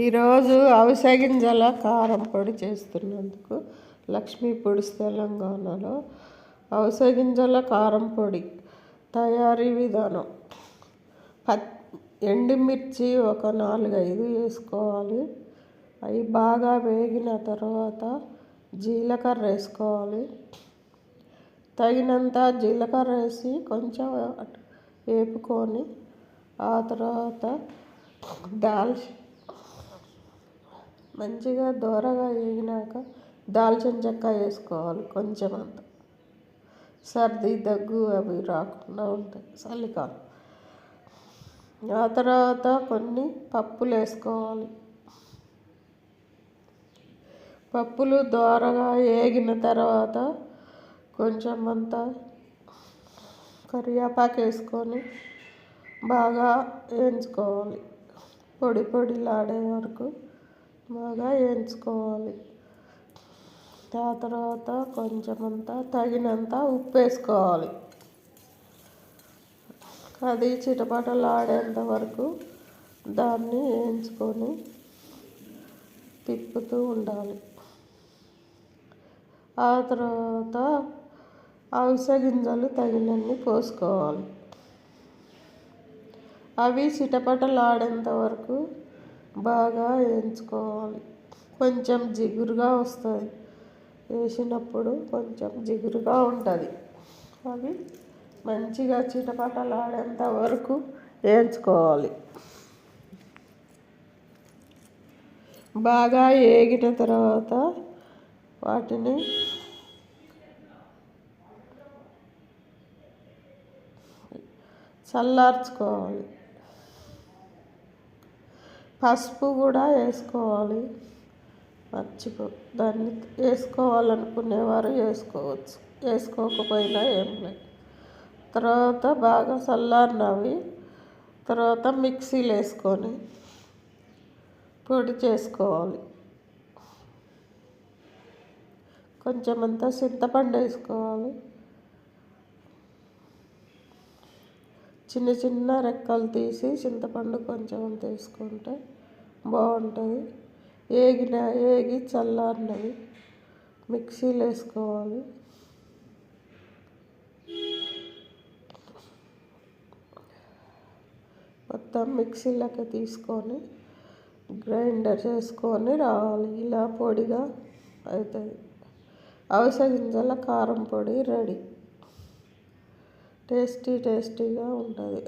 ఈరోజు అవిసె గింజల కారం పొడి చేస్తున్నందుకు లక్ష్మీ ఫుడ్స్ తెలంగాణలో అవిసె గింజల కారం పొడి తయారీ విధానం. ఎండుమిర్చి ఒక 4-5 వేసుకోవాలి. అవి బాగా వేగిన తర్వాత జీలకర్ర వేసుకోవాలి. తగినంత జీలకర్ర వేసి కొంచెం వేపుకొని ఆ తర్వాత మంచిగా దోరగా వేగినాక దాల్చిన చెక్క వేసుకోవాలి. కొంచెం అంత సర్ది దగ్గు అవి రాకుండా ఉంటాయి చలికాలం. ఆ తర్వాత కొన్ని పప్పులు వేసుకోవాలి. పప్పులు దోరగా వేగిన తర్వాత కొంచెం అంత కరివేపాకు వేసుకొని బాగా వేయించుకోవాలి. పొడి పొడిలాడే వరకు బాగా వేయించుకోవాలి. ఆ తర్వాత కొంచెం అంతా తగినంత ఉప్పు వేసుకోవాలి. అది చిటపటలాడేంత వరకు దాన్ని వేయించుకొని తిప్పుతూ ఉండాలి. ఆ తర్వాత అవిసె గింజలు తగినన్ని పోసుకోవాలి. అవి చిటపటలాడేంత వరకు బాగా వేయించుకోవాలి. కొంచెం జిగురుగా వస్తుంది. వేసినప్పుడు కొంచెం జిగురుగా ఉంటుంది. అవి మంచిగా చిటపటలాడేంత వరకు వేయించుకోవాలి. బాగా వేగిన తర్వాత వాటిని చల్లార్చుకోవాలి. పసుపు కూడా వేసుకోవాలి. దాన్ని వేసుకోవాలనుకునేవారు వేసుకోవచ్చు, వేసుకోకపోయినా ఏం లేదు. తర్వాత బాగా చల్లారినవి తర్వాత మిక్సీలో వేసుకొని పొడి చేసుకోవాలి. కొంచెం అంతా చింతపండు వేసుకోవాలి. చిన్న చిన్న రెక్కలు తీసి చింతపండు కొంచెం అంత వేసుకుంటే బాగుంటుంది. వేగి చల్లారినవి మిక్సీలో వేసుకోవాలి. మొత్తం మిక్సీలోకి తీసుకొని గ్రైండర్ చేసుకొని రావాలి. ఇలా పొడిగా అవుతుంది. అవిసె గింజల కారం పొడి రెడీ. టేస్టీగా ఉంటుంది.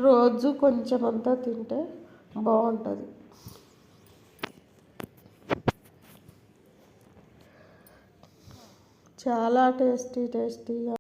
రోజు కొంచెం అంతా తింటే బాగుంటుంది. చాలా టేస్టీగా